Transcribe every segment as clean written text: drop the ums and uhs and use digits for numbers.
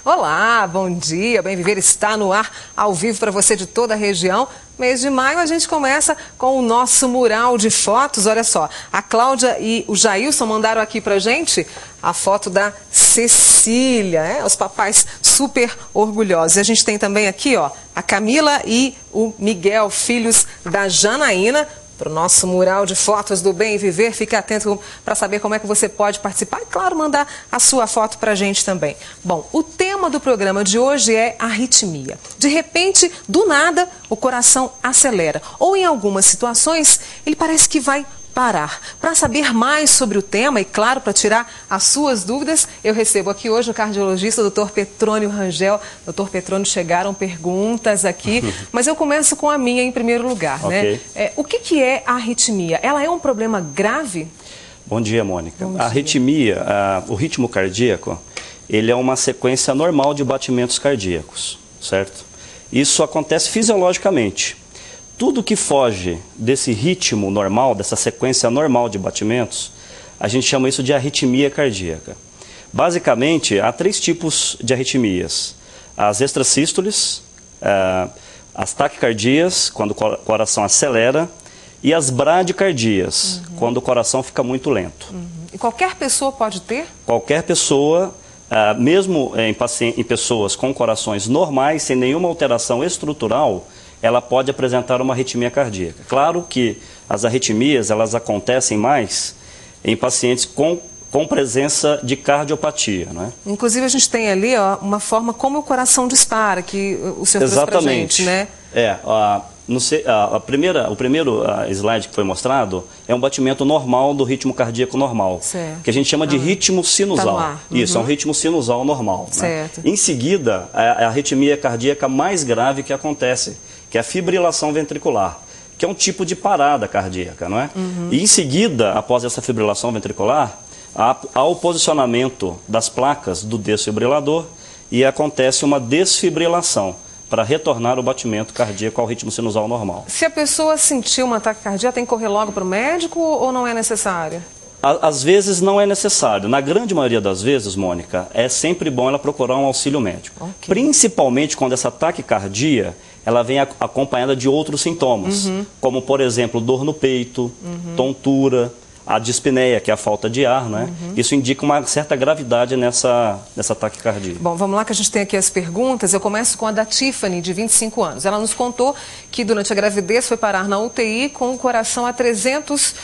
Olá, bom dia, Bem Viver está no ar, ao vivo para você de toda a região. Mês de maio a gente começa com o nosso mural de fotos. Olha só, a Cláudia e o Jailson mandaram aqui pra gente a foto da Cecília, os papais super orgulhosos. E a gente tem também aqui, ó, a Camila e o Miguel, filhos da Janaína, para o nosso mural de fotos do Bem Viver. Fique atento para saber como é que você pode participar e, claro, mandar a sua foto para a gente também. Bom, o tema do programa de hoje é arritmia. De repente, do nada, o coração acelera. Ou, em algumas situações, ele parece que vai parar. Para saber mais sobre o tema e, claro, para tirar as suas dúvidas, eu recebo aqui hoje o cardiologista Dr. Petrônio Rangel. Dr. Petrônio, chegaram perguntas aqui, mas eu começo com a minha em primeiro lugar, okay, né? O que é a arritmia? Ela é um problema grave? Bom dia, Mônica. Bom a dia. Arritmia, o ritmo cardíaco, ele é uma sequência normal de batimentos cardíacos, certo? Isso acontece fisiologicamente. Tudo que foge desse ritmo normal, dessa sequência normal de batimentos, a gente chama isso de arritmia cardíaca. Basicamente, há 3 tipos de arritmias: as extrasístoles, as taquicardias, quando o coração acelera, e as bradicardias, quando o coração fica muito lento. E qualquer pessoa pode ter? Qualquer pessoa, mesmo em pessoas com corações normais, sem nenhuma alteração estrutural, ela pode apresentar uma arritmia cardíaca. Claro que as arritmias, elas acontecem mais em pacientes com presença de cardiopatia, né? Inclusive, a gente tem ali, ó, uma forma como o coração dispara, que o senhor trouxe pra gente, né? O primeiro slide que foi mostrado é um batimento normal do ritmo cardíaco normal, certo, que a gente chama de ritmo sinusal. Tá no ar. Isso, é um ritmo sinusal normal. Certo. Né? Em seguida, a arritmia cardíaca mais grave que acontece, que é a fibrilação ventricular, que é um tipo de parada cardíaca, não é? E em seguida, após essa fibrilação ventricular, há o posicionamento das placas do desfibrilador e acontece uma desfibrilação, para retornar o batimento cardíaco ao ritmo sinusal normal. Se a pessoa sentir uma taquicardia, tem que correr logo para o médico ou não é necessário? Às vezes não é necessário. Na grande maioria das vezes, Mônica, é sempre bom ela procurar um auxílio médico. Okay. Principalmente quando essa taquicardia ela vem acompanhada de outros sintomas, como, por exemplo, dor no peito, tontura, a dispneia, que é a falta de ar, né? Isso indica uma certa gravidade nessa taquicardia. Bom, vamos lá que a gente tem aqui as perguntas. Eu começo com a da Tiffany, de 25 anos. Ela nos contou que durante a gravidez foi parar na UTI com o coração a 300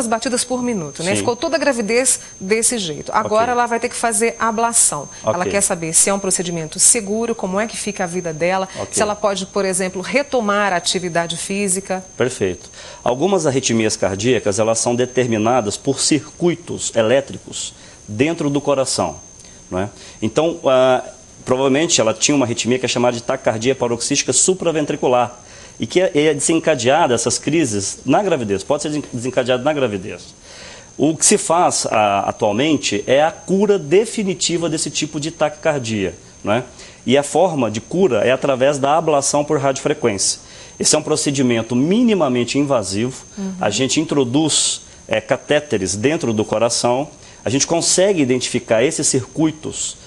batidas por minuto, né? Ficou toda a gravidez desse jeito. Agora ela vai ter que fazer ablação. Ela quer saber se é um procedimento seguro, como é que fica a vida dela, se ela pode, por exemplo, retomar a atividade física. Perfeito. Algumas arritmias cardíacas, elas são determinadas por circuitos elétricos dentro do coração, não é? Então, provavelmente ela tinha uma arritmia que é chamada de taquicardia paroxística supraventricular e que é desencadeada, essas crises, na gravidez, pode ser desencadeada na gravidez. O que se faz atualmente é a cura definitiva desse tipo de taquicardia, não é? E a forma de cura é através da ablação por radiofrequência. Esse é um procedimento minimamente invasivo, a gente introduz catéteres dentro do coração, a gente consegue identificar esses circuitos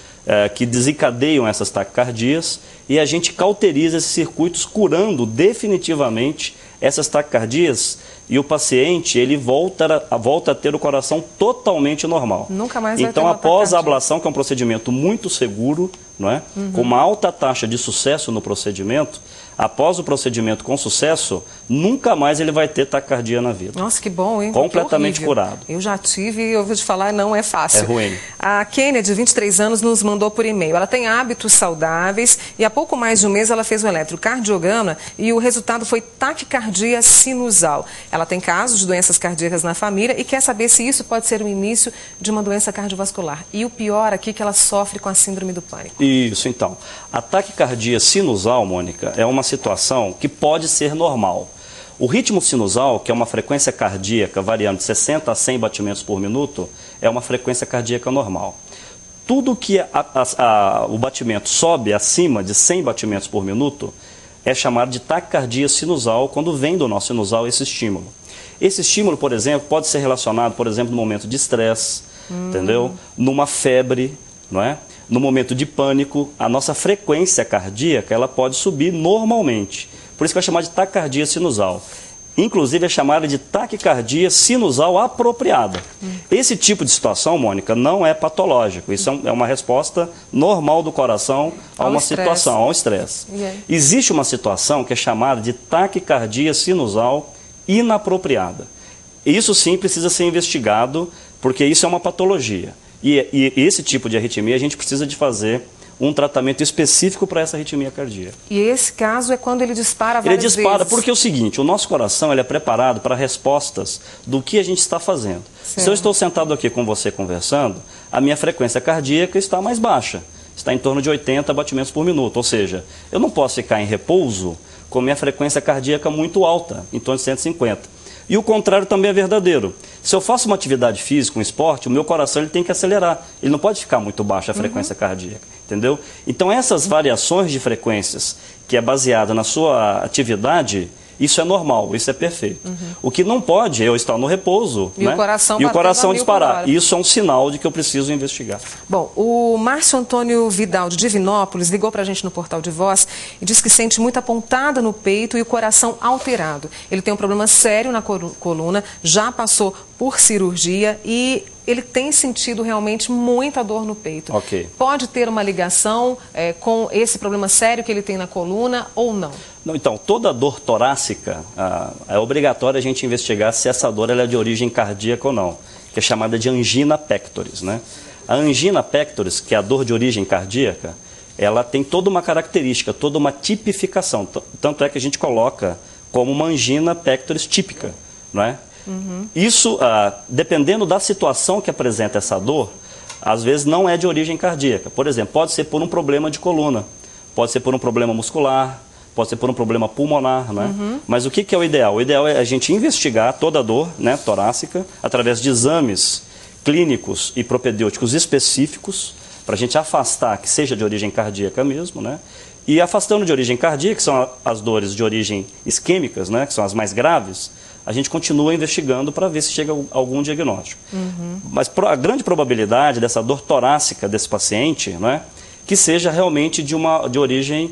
que desencadeiam essas taquicardias e a gente cauteriza esses circuitos, curando definitivamente essas taquicardias, e o paciente ele volta a ter o coração totalmente normal. Nunca mais vai então, ter uma após taquicardia. a ablação, que é um procedimento muito seguro, não é? Com uma alta taxa de sucesso no procedimento, após o procedimento com sucesso, nunca mais ele vai ter taquicardia na vida. Nossa, que bom, hein? Completamente curado. Eu já tive e ouvi te falar, não é fácil. É ruim. A Kênia, de 23 anos, nos mandou por e-mail. Ela tem hábitos saudáveis e há pouco mais de um mês ela fez um eletrocardiograma e o resultado foi taquicardia sinusal. Ela tem casos de doenças cardíacas na família e quer saber se isso pode ser o início de uma doença cardiovascular. E o pior aqui é que ela sofre com a síndrome do pânico. Isso, então. A taquicardia sinusal, Mônica, é uma situação que pode ser normal. O ritmo sinusal, que é uma frequência cardíaca variando de 60 a 100 batimentos por minuto, é uma frequência cardíaca normal. Tudo que o batimento sobe acima de 100 batimentos por minuto é chamado de taquicardia sinusal, quando vem do nosso sinusal esse estímulo. Esse estímulo, por exemplo, pode ser relacionado, por exemplo, no momento de estresse, entendeu? Numa febre, não é? no momento de pânico, a nossa frequência cardíaca ela pode subir normalmente. Por isso que é chamada de taquicardia sinusal. Inclusive é chamada de taquicardia sinusal apropriada. Esse tipo de situação, Mônica, não é patológico. Isso é uma resposta normal do coração a uma situação, a um estresse. Existe uma situação que é chamada de taquicardia sinusal inapropriada. Isso sim precisa ser investigado, porque isso é uma patologia. E esse tipo de arritmia a gente precisa de fazer um tratamento específico para essa arritmia cardíaca. E esse caso é quando ele dispara várias vezes? Ele dispara porque é o seguinte, o nosso coração ele é preparado para respostas do que a gente está fazendo. Certo. Se eu estou sentado aqui com você conversando, a minha frequência cardíaca está mais baixa. Está em torno de 80 batimentos por minuto. Ou seja, eu não posso ficar em repouso com minha frequência cardíaca muito alta, em torno de 150. E o contrário também é verdadeiro. Se eu faço uma atividade física, um esporte, o meu coração ele tem que acelerar. Ele não pode ficar muito baixo a frequência cardíaca, entendeu? Então essas variações de frequências, que é baseada na sua atividade, isso é normal, isso é perfeito. O que não pode é eu estar no repouso, e, né? O coração disparar. Isso é um sinal de que eu preciso investigar. Bom, o Márcio Antônio Vidal, de Divinópolis, ligou para a gente no Portal de Voz e disse que sente muita pontada no peito e o coração alterado. Ele tem um problema sério na coluna, já passou por cirurgia e ele tem sentido realmente muita dor no peito. Pode ter uma ligação com esse problema sério que ele tem na coluna ou não? Não, então, toda dor torácica, é obrigatório a gente investigar se essa dor ela é de origem cardíaca ou não, que é chamada de angina pectoris, né? A angina pectoris, que é a dor de origem cardíaca, ela tem toda uma característica, toda uma tipificação. Tanto é que a gente coloca como uma angina pectoris típica, não é? Isso, dependendo da situação que apresenta essa dor, às vezes não é de origem cardíaca. Por exemplo, pode ser por um problema de coluna, pode ser por um problema muscular, pode ser por um problema pulmonar, né? Mas o que é o ideal? O ideal é a gente investigar toda a dor, né, torácica através de exames clínicos e propedêuticos específicos para a gente afastar que seja de origem cardíaca mesmo, né? E afastando de origem cardíaca, que são as dores de origem isquêmicas, né, que são as mais graves, a gente continua investigando para ver se chega a algum diagnóstico. Mas a grande probabilidade dessa dor torácica desse paciente, né, que seja realmente de origem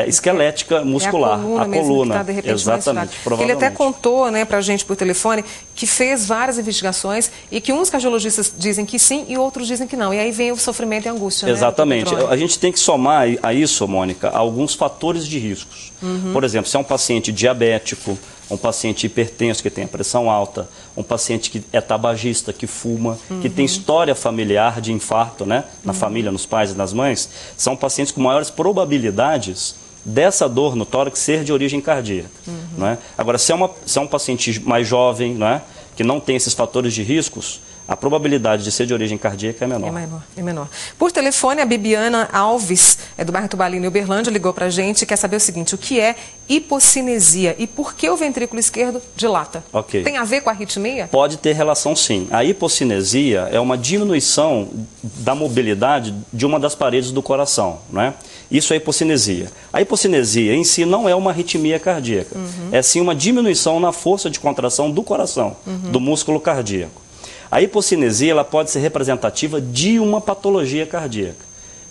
esquelética muscular, a coluna, tá, de repente, exatamente, provavelmente. Ele até contou, né, para a gente por telefone que fez várias investigações e que uns cardiologistas dizem que sim e outros dizem que não. E aí vem o sofrimento e a angústia. Exatamente. Né, a gente tem que somar a isso, Mônica, alguns fatores de riscos. Por exemplo, se é um paciente diabético, um paciente hipertenso que tem a pressão alta, um paciente que é tabagista, que fuma, que tem história familiar de infarto, né, na família, nos pais e nas mães, são pacientes com maiores probabilidades dessa dor no tórax ser de origem cardíaca. Né? Agora, se é um paciente mais jovem, né, que não tem esses fatores de riscos, a probabilidade de ser de origem cardíaca é menor. É menor. Por telefone, a Bibiana Alves, do bairro Tubalina e Uberlândia, ligou para a gente e quer saber o seguinte: o que é hipocinesia e por que o ventrículo esquerdo dilata? Tem a ver com a arritmia? Pode ter relação, sim. A hipocinesia é uma diminuição da mobilidade de uma das paredes do coração, né? Isso é hipocinesia. A hipocinesia em si não é uma arritmia cardíaca, é sim uma diminuição na força de contração do coração, do músculo cardíaco. A hipocinesia ela pode ser representativa de uma patologia cardíaca.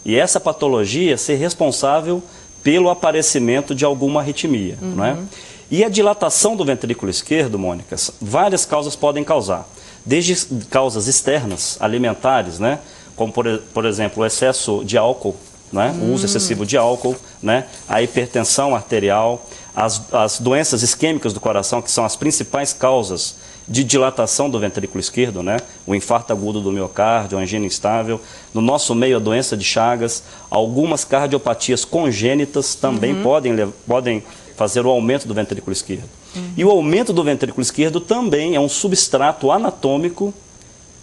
E essa patologia ser responsável pelo aparecimento de alguma arritmia. Não é? E a dilatação do ventrículo esquerdo, Mônica, várias causas podem causar. Desde causas externas, alimentares, né? Como por exemplo o excesso de álcool, né? O uso excessivo de álcool, né? A hipertensão arterial, as doenças isquêmicas do coração, que são as principais causas de dilatação do ventrículo esquerdo, né? O infarto agudo do miocárdio, a angina instável. No nosso meio, a doença de Chagas. Algumas cardiopatias congênitas também podem fazer o aumento do ventrículo esquerdo. E o aumento do ventrículo esquerdo também é um substrato anatômico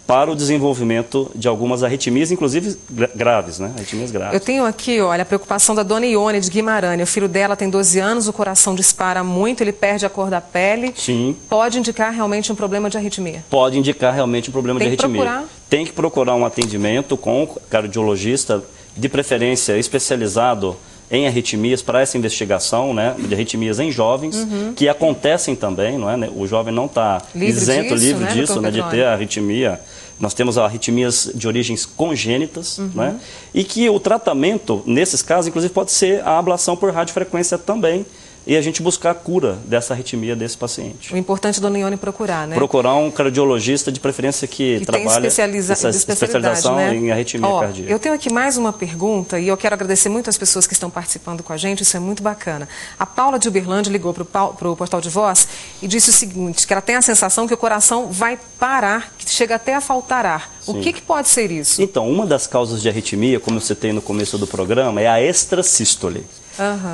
para o desenvolvimento de algumas arritmias, inclusive graves, né? Arritmias graves. Eu tenho aqui, olha, a preocupação da dona Ione de Guimarães. O filho dela tem 12 anos, o coração dispara muito, ele perde a cor da pele. Sim. Pode indicar realmente um problema de arritmia? Pode indicar realmente um problema de arritmia. Tem que procurar um atendimento com o cardiologista, de preferência especializado em arritmias, para essa investigação, né, de arritmias em jovens, que acontecem também, não é? O jovem não está isento, livre disso, né, de ter a arritmia Nós temos arritmias de origens congênitas, né? E que o tratamento, nesses casos, inclusive, pode ser a ablação por radiofrequência também, e a gente buscar a cura dessa arritmia desse paciente. O importante é, dona Ione, procurar, né? Procurar um cardiologista de preferência que trabalha essa especialização, né? em arritmia cardíaca. Eu tenho aqui mais uma pergunta e eu quero agradecer muito às pessoas que estão participando com a gente, isso é muito bacana. A Paula de Uberlândia ligou para o Portal de Voz e disse o seguinte, que ela tem a sensação que o coração vai parar, que chega até a faltar ar. Sim. O que pode ser isso? Então, uma das causas de arritmia, como eu citei no começo do programa, é a extrasístole.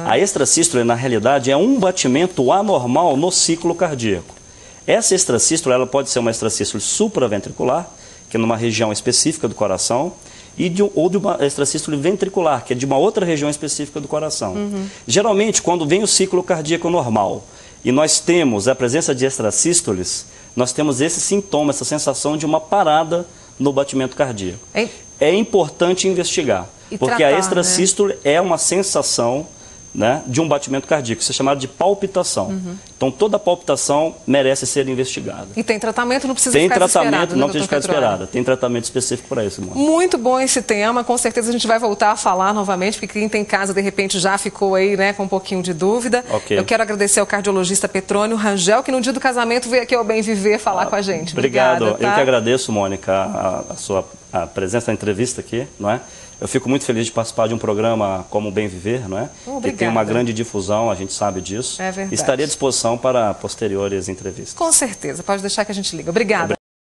A extrasístole, na realidade, é um batimento anormal no ciclo cardíaco. Essa extrasístole, ela pode ser uma extrasístole supraventricular, que é numa região específica do coração, ou de uma extrasístole ventricular, que é de uma outra região específica do coração. Geralmente, quando vem o ciclo cardíaco normal e nós temos a presença de extrasístoles, nós temos esse sintoma, essa sensação de uma parada no batimento cardíaco. É importante investigar, porque a extrasístole, né, é uma sensação, né, de um batimento cardíaco, isso é chamado de palpitação. Então, toda palpitação merece ser investigada. E tem tratamento, não precisa ficar desesperado, não precisa ficar desesperada. Tem tratamento específico para isso, Mônica. Muito bom esse tema, com certeza a gente vai voltar a falar novamente, porque quem tem casa, de repente, já ficou aí, né, com um pouquinho de dúvida. Eu quero agradecer ao cardiologista Petrônio Rangel, que no dia do casamento veio aqui ao Bem Viver falar com a gente. Obrigado. Obrigada, tá? Eu que agradeço, Mônica, a sua presença na entrevista aqui, não é? Eu fico muito feliz de participar de um programa como o Bem Viver, não é? Obrigada. Que tem uma grande difusão, a gente sabe disso. É verdade. Estaria à disposição para posteriores entrevistas. Com certeza, pode deixar que a gente liga. Obrigada.